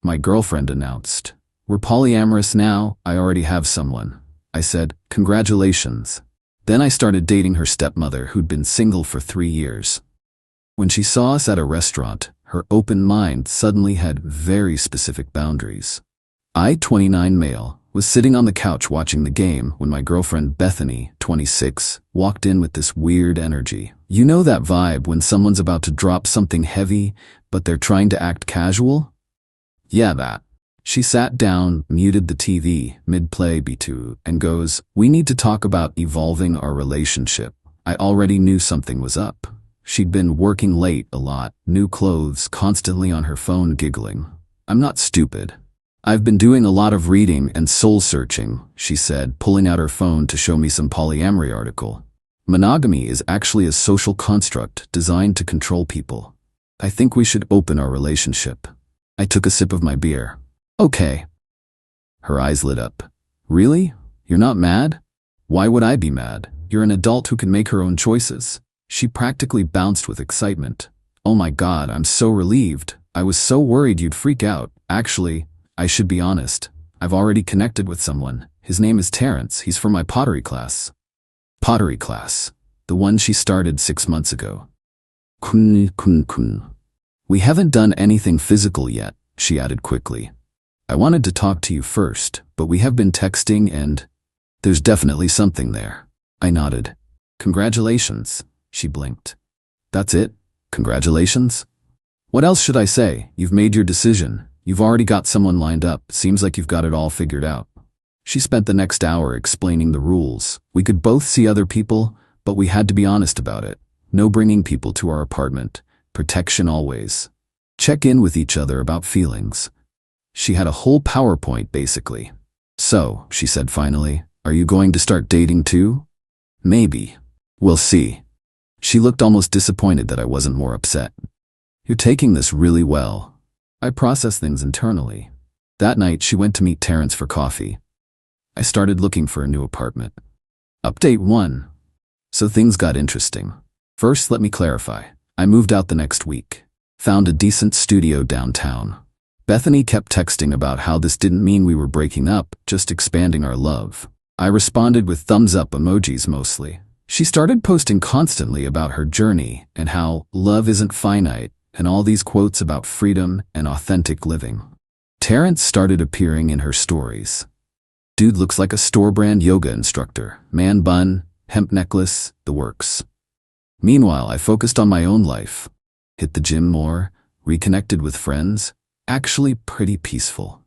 My girlfriend announced. We're polyamorous now, I already have someone. I said, congratulations. Then I started dating her stepmother who'd been single for 3 years. When she saw us at a restaurant, her open mind suddenly had very specific boundaries. I, 29 male, was sitting on the couch watching the game when my girlfriend Bethany, 26, walked in with this weird energy. You know that vibe when someone's about to drop something heavy, but they're trying to act casual? Yeah, that. She sat down, muted the TV, mid-play B2, and goes, we need to talk about evolving our relationship. I already knew something was up. She'd been working late a lot, new clothes, constantly on her phone giggling. I'm not stupid. I've been doing a lot of reading and soul-searching, she said, pulling out her phone to show me some polyamory article. Monogamy is actually a social construct designed to control people. I think we should open our relationship. I took a sip of my beer. Okay. Her eyes lit up. Really? You're not mad? Why would I be mad? You're an adult who can make her own choices. She practically bounced with excitement. Oh my God, I'm so relieved. I was so worried you'd freak out. Actually, I should be honest. I've already connected with someone. His name is Terrence. He's from my pottery class. Pottery class. The one she started 6 months ago. Kun. We haven't done anything physical yet, she added quickly. I wanted to talk to you first, but we have been texting and there's definitely something there. I nodded. Congratulations, she blinked. That's it? Congratulations? What else should I say? You've made your decision. You've already got someone lined up. Seems like you've got it all figured out. She spent the next hour explaining the rules. We could both see other people, but we had to be honest about it. No bringing people to our apartment. Protection always. Check in with each other about feelings. She had a whole PowerPoint, basically. So, she said finally, are you going to start dating too? Maybe. We'll see. She looked almost disappointed that I wasn't more upset. You're taking this really well. I process things internally. That night, she went to meet Terrence for coffee. I started looking for a new apartment. Update 1. So things got interesting. First, let me clarify. I moved out the next week. Found a decent studio downtown. Bethany kept texting about how this didn't mean we were breaking up, just expanding our love. I responded with thumbs up emojis mostly. She started posting constantly about her journey and how love isn't finite, and all these quotes about freedom and authentic living. Terrence started appearing in her stories. Dude looks like a store-brand yoga instructor. Man bun, hemp necklace, the works. Meanwhile, I focused on my own life. Hit the gym more, reconnected with friends. Actually pretty peaceful.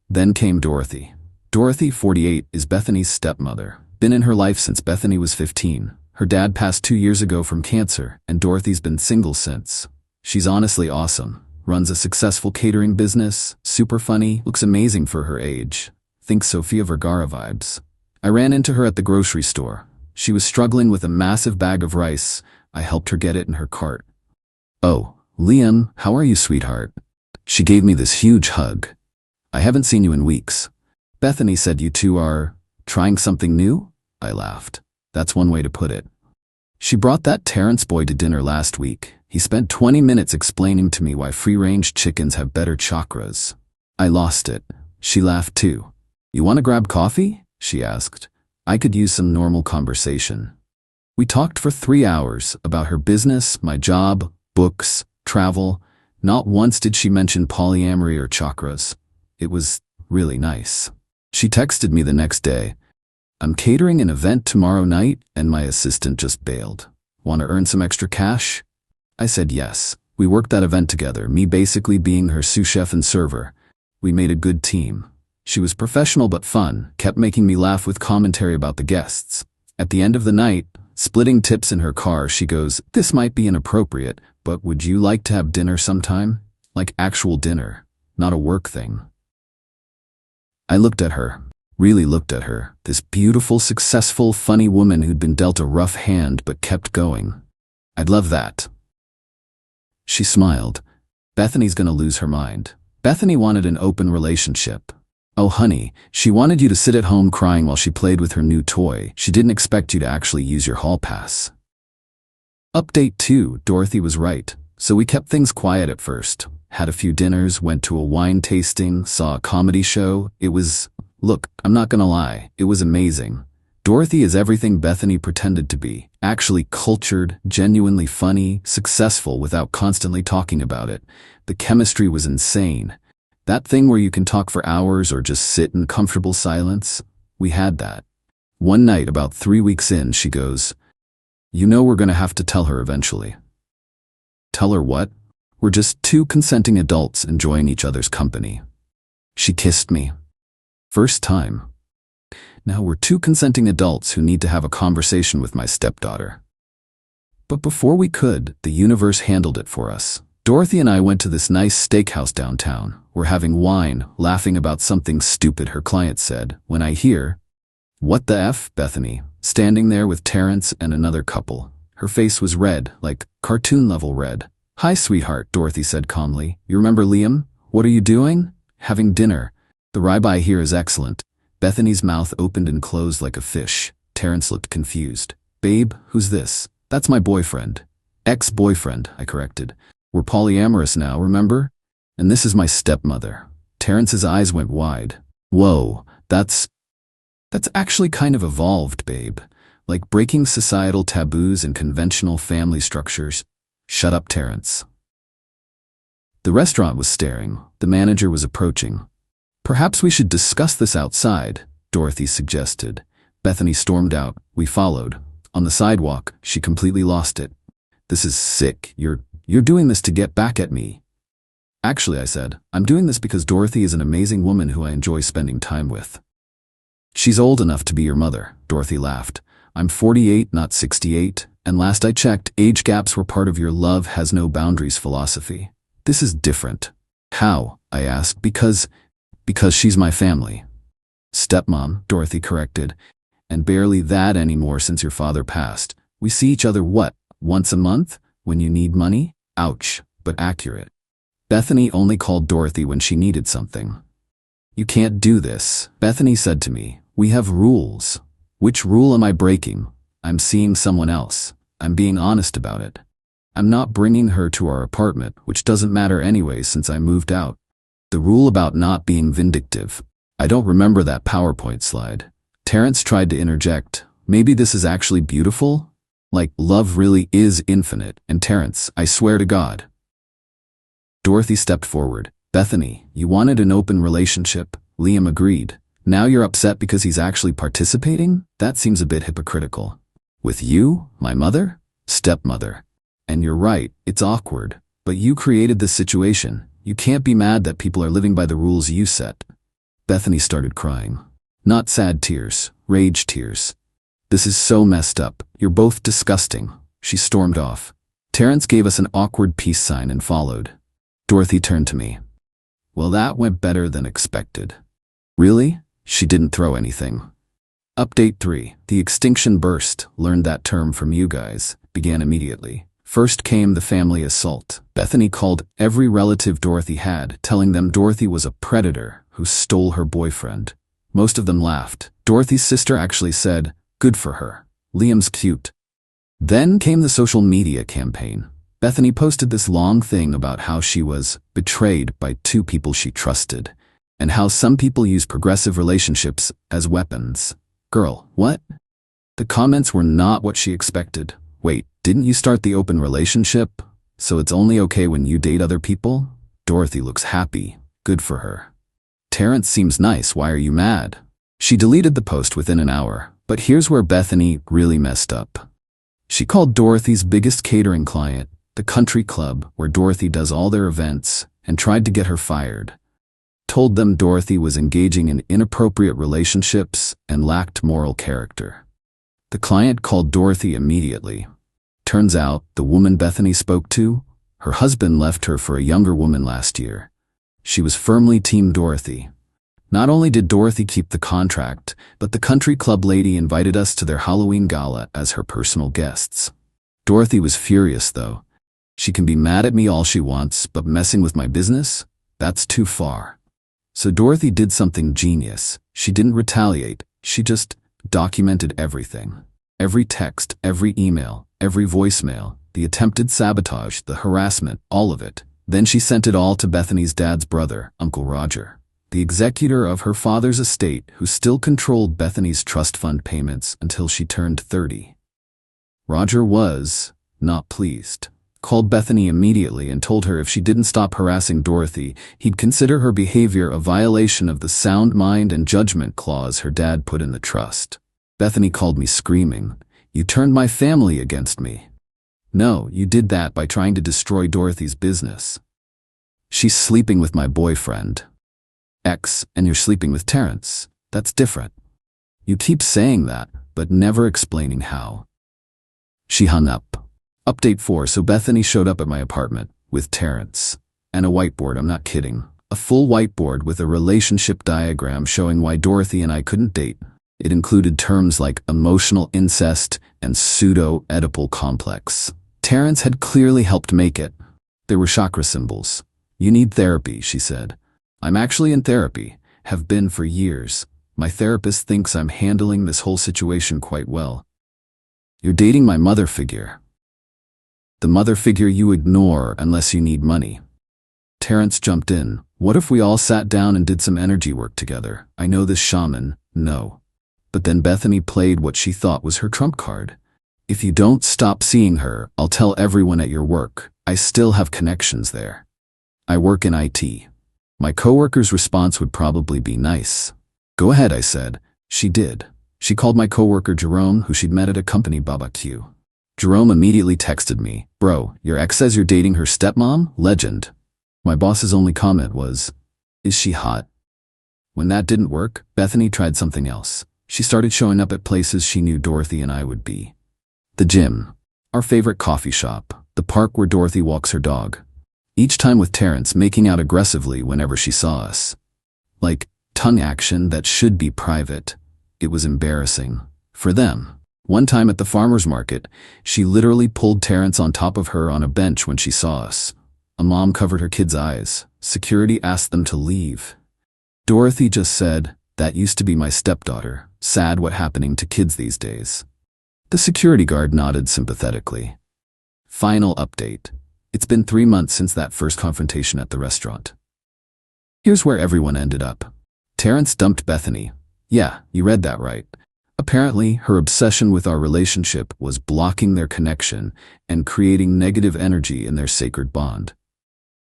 Then came Dorothy. Dorothy, 48, is Bethany's stepmother. Been in her life since Bethany was 15. Her dad passed 2 years ago from cancer, and Dorothy's been single since. She's honestly awesome. Runs a successful catering business, super funny, looks amazing for her age. Think Sofia Vergara vibes. I ran into her at the grocery store. She was struggling with a massive bag of rice. I helped her get it in her cart. Oh, Liam, how are you, sweetheart? She gave me this huge hug. I haven't seen you in weeks. Bethany said you two are trying something new? I laughed. That's one way to put it. She brought that Terrence boy to dinner last week. He spent 20 minutes explaining to me why free-range chickens have better chakras. I lost it. She laughed too. You want to grab coffee? She asked. I could use some normal conversation. We talked for 3 hours about her business, my job, books, travel. Not once did she mention polyamory or chakras. It was really nice. She texted me the next day. I'm catering an event tomorrow night and my assistant just bailed. Want to earn some extra cash? I said yes. We worked that event together, me basically being her sous chef and server. We made a good team. She was professional but fun, kept making me laugh with commentary about the guests. At the end of the night, splitting tips in her car, she goes, this might be inappropriate, but would you like to have dinner sometime? Like actual dinner, not a work thing. I looked at her, really looked at her, this beautiful, successful, funny woman who'd been dealt a rough hand but kept going. I'd love that. She smiled. Bethany's gonna lose her mind. Bethany wanted an open relationship. Oh honey, she wanted you to sit at home crying while she played with her new toy. She didn't expect you to actually use your hall pass. Update 2, Dorothy was right. So we kept things quiet at first. had a few dinners, went to a wine tasting, saw a comedy show. Look, I'm not gonna lie, it was amazing. Dorothy is everything Bethany pretended to be. Actually cultured, genuinely funny, successful without constantly talking about it. The chemistry was insane. That thing where you can talk for hours or just sit in comfortable silence, we had that. One night, about 3 weeks in, she goes, "You know we're gonna have to tell her eventually." Tell her what? We're just two consenting adults enjoying each other's company. She kissed me. First time. Now we're two consenting adults who need to have a conversation with my stepdaughter. But before we could, the universe handled it for us. Dorothy and I went to this nice steakhouse downtown. We're having wine, laughing about something stupid her client said, when I hear, "What the F?" Bethany, standing there with Terrence and another couple. Her face was red, like cartoon-level red. "Hi, sweetheart," Dorothy said calmly. "You remember Liam? What are you doing?" "Having dinner. The ribeye here is excellent." Bethany's mouth opened and closed like a fish. Terrence looked confused. "Babe, who's this?" "That's my boyfriend." "Ex-boyfriend," I corrected. "We're polyamorous now, remember? And this is my stepmother." Terrence's eyes went wide. "Whoa, that's actually kind of evolved, babe. Like breaking societal taboos and conventional family structures." "Shut up, Terrence." The restaurant was staring. The manager was approaching. "Perhaps we should discuss this outside," Dorothy suggested. Bethany stormed out. We followed. On the sidewalk, she completely lost it. "This is sick. You're doing this to get back at me." "Actually," I said, "I'm doing this because Dorothy is an amazing woman who I enjoy spending time with." "She's old enough to be your mother," Dorothy laughed. "I'm 48, not 68, and last I checked, age gaps were part of your love has no boundaries philosophy. This is different." "How?" I asked. Because she's my family." "Stepmom," Dorothy corrected. "And barely that anymore since your father passed. We see each other what, once a month? When you need money?" Ouch, but accurate. Bethany only called Dorothy when she needed something. "You can't do this," Bethany said to me. "We have rules." "Which rule am I breaking?" "I'm seeing someone else. I'm being honest about it. I'm not bringing her to our apartment, which doesn't matter anyway since I moved out." The rule about not being vindictive. I don't remember that PowerPoint slide. Terrence tried to interject. "Maybe this is actually beautiful? Like, love really is infinite." And Terrence, "I swear to God." Dorothy stepped forward. "Bethany, you wanted an open relationship." Liam agreed. "Now you're upset because he's actually participating? That seems a bit hypocritical." "With you? My mother?" "Stepmother. And you're right, it's awkward. But you created this situation. You can't be mad that people are living by the rules you set." Bethany started crying. Not sad tears, rage tears. "This is so messed up. You're both disgusting." She stormed off. Terrence gave us an awkward peace sign and followed. Dorothy turned to me. "Well, that went better than expected." "Really?" She didn't throw anything. Update 3. The extinction burst, learned that term from you guys, began immediately. First came the family assault. Bethany called every relative Dorothy had, telling them Dorothy was a predator who stole her boyfriend. Most of them laughed. Dorothy's sister actually said, "Good for her. Liam's cute." Then came the social media campaign. Bethany posted this long thing about how she was betrayed by two people she trusted, and how some people use progressive relationships as weapons. Girl, what? The comments were not what she expected. "Wait, didn't you start the open relationship? So it's only okay when you date other people?" "Dorothy looks happy. Good for her." "Terrence seems nice. Why are you mad?" She deleted the post within an hour, but here's where Bethany really messed up. She called Dorothy's biggest catering client, the country club where Dorothy does all their events, and tried to get her fired. Told them Dorothy was engaging in inappropriate relationships and lacked moral character. The client called Dorothy immediately. Turns out, the woman Bethany spoke to, her husband left her for a younger woman last year. She was firmly Team Dorothy. Not only did Dorothy keep the contract, but the country club lady invited us to their Halloween gala as her personal guests. Dorothy was furious though. "She can be mad at me all she wants, but messing with my business? That's too far." So Dorothy did something genius. She didn't retaliate. She just documented everything. Every text, every email, every voicemail, the attempted sabotage, the harassment, all of it. Then she sent it all to Bethany's dad's brother, Uncle Roger, the executor of her father's estate who still controlled Bethany's trust fund payments until she turned 30. Roger was not pleased. Called Bethany immediately and told her if she didn't stop harassing Dorothy, he'd consider her behavior a violation of the sound mind and judgment clause her dad put in the trust. Bethany called me screaming, "You turned my family against me." "No, you did that by trying to destroy Dorothy's business. She's sleeping with my boyfriend, X, and you're sleeping with Terrence. That's different. You keep saying that, but never explaining how." She hung up. Update 4. So Bethany showed up at my apartment with Terrence and a whiteboard. I'm not kidding. A full whiteboard with a relationship diagram showing why Dorothy and I couldn't date. It included terms like emotional incest and pseudo-Oedipal complex. Terrence had clearly helped make it. There were chakra symbols. "You need therapy," she said. "I'm actually in therapy, have been for years. My therapist thinks I'm handling this whole situation quite well." "You're dating my mother figure. The mother figure you ignore unless you need money." Terrence jumped in. "What if we all sat down and did some energy work together? I know this shaman." "No." But then Bethany played what she thought was her trump card. "If you don't stop seeing her, I'll tell everyone at your work. I still have connections there. I work in IT. My coworker's response would probably be nice." "Go ahead," I said. She did. She called my coworker Jerome, who she'd met at a company barbecue. Jerome immediately texted me, "Bro, your ex says you're dating her stepmom? Legend." My boss's only comment was, "Is she hot?" When that didn't work, Bethany tried something else. She started showing up at places she knew Dorothy and I would be. The gym, our favorite coffee shop, the park where Dorothy walks her dog. Each time with Terrence making out aggressively whenever she saw us. Like, tongue action that should be private. It was embarrassing. For them. One time at the farmer's market, she literally pulled Terrence on top of her on a bench when she saw us. A mom covered her kid's eyes. Security asked them to leave. Dorothy just said, "That used to be my stepdaughter. Sad what happening to kids these days." The security guard nodded sympathetically. Final update. It's been 3 months since that first confrontation at the restaurant. Here's where everyone ended up. Terrence dumped Bethany. Yeah, you read that right. Apparently, her obsession with our relationship was blocking their connection and creating negative energy in their sacred bond.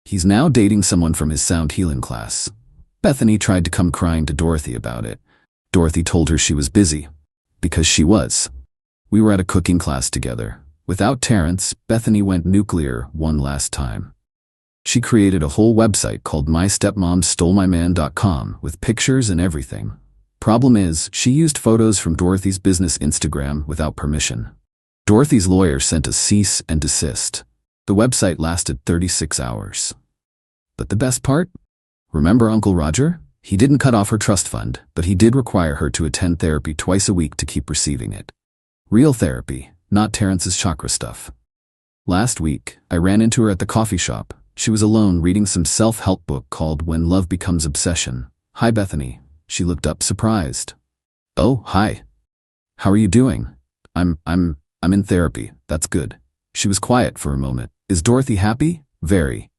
He's now dating someone from his sound healing class. Bethany tried to come crying to Dorothy about it. Dorothy told her she was busy. Because she was. We were at a cooking class together. Without Terrence, Bethany went nuclear one last time. She created a whole website called mystepmomstolemyman.com with pictures and everything. Problem is, she used photos from Dorothy's business Instagram without permission. Dorothy's lawyer sent a cease and desist. The website lasted 36 hours. But the best part? Remember Uncle Roger? He didn't cut off her trust fund, but he did require her to attend therapy twice a week to keep receiving it. Real therapy, not Terrence's chakra stuff. Last week, I ran into her at the coffee shop. She was alone reading some self-help book called When Love Becomes Obsession. "Hi, Bethany." She looked up surprised. "Oh, hi. How are you doing?" I'm in therapy. That's good." She was quiet for a moment. "Is Dorothy happy?" "Very."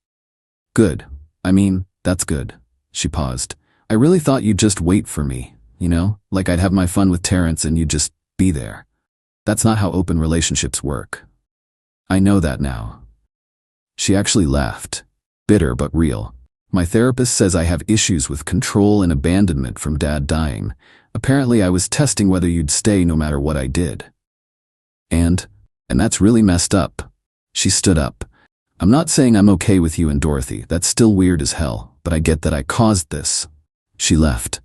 "Good. I mean, that's good." She paused. "I really thought you'd just wait for me, you know? Like I'd have my fun with Terrence and you'd just be there. That's not how open relationships work." "I know that now." She actually laughed. Bitter but real. "My therapist says I have issues with control and abandonment from Dad dying. Apparently I was testing whether you'd stay no matter what I did. And that's really messed up." She stood up. "I'm not saying I'm okay with you and Dorothy. That's still weird as hell, but I get that I caused this." She left.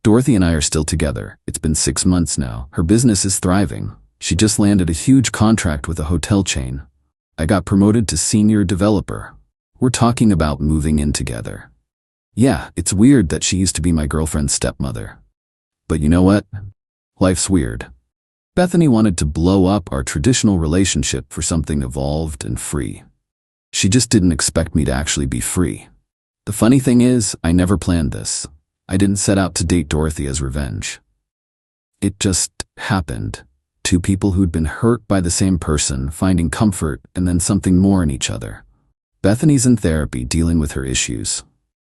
Dorothy and I are still together. It's been 6 months now. Her business is thriving. She just landed a huge contract with a hotel chain. I got promoted to senior developer. We're talking about moving in together. Yeah, it's weird that she used to be my girlfriend's stepmother. But you know what? Life's weird. Bethany wanted to blow up our traditional relationship for something evolved and free. She just didn't expect me to actually be free. The funny thing is, I never planned this. I didn't set out to date Dorothy as revenge. It just happened. 2 people who'd been hurt by the same person, finding comfort and then something more in each other. Bethany's in therapy dealing with her issues.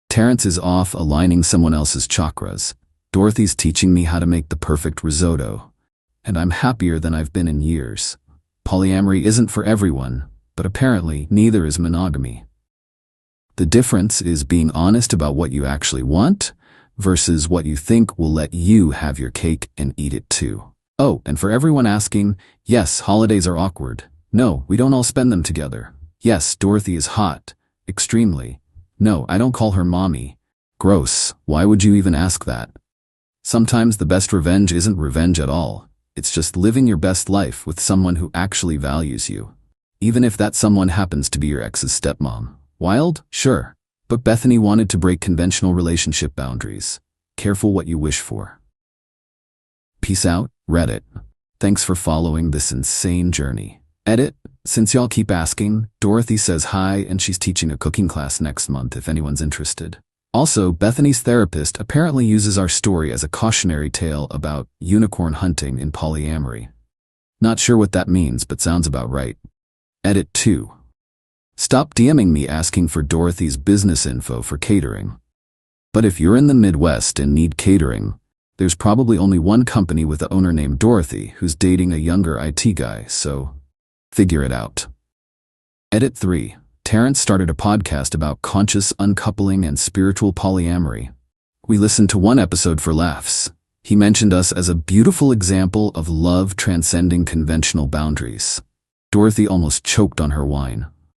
Terrence is off aligning someone else's chakras. Dorothy's teaching me how to make the perfect risotto. And I'm happier than I've been in years. Polyamory isn't for everyone, but apparently neither is monogamy. The difference is being honest about what you actually want versus what you think will let you have your cake and eat it too. Oh, and for everyone asking, yes, holidays are awkward. No, we don't all spend them together. Yes, Dorothy is hot. Extremely. No, I don't call her mommy. Gross. Why would you even ask that? Sometimes the best revenge isn't revenge at all. It's just living your best life with someone who actually values you. Even if that someone happens to be your ex's stepmom. Wild? Sure. But Bethany wanted to break conventional relationship boundaries. Careful what you wish for. Peace out, Reddit. Thanks for following this insane journey. Edit. Since y'all keep asking, Dorothy says hi and she's teaching a cooking class next month if anyone's interested. Also, Bethany's therapist apparently uses our story as a cautionary tale about unicorn hunting in polyamory. Not sure what that means, but sounds about right. Edit 2. Stop DMing me asking for Dorothy's business info for catering. But if you're in the Midwest and need catering, there's probably only one company with the owner named Dorothy who's dating a younger IT guy, so figure it out. Edit 3. Terrence started a podcast about conscious uncoupling and spiritual polyamory. We listened to one episode for laughs. He mentioned us as a beautiful example of love transcending conventional boundaries. Dorothy almost choked on her wine.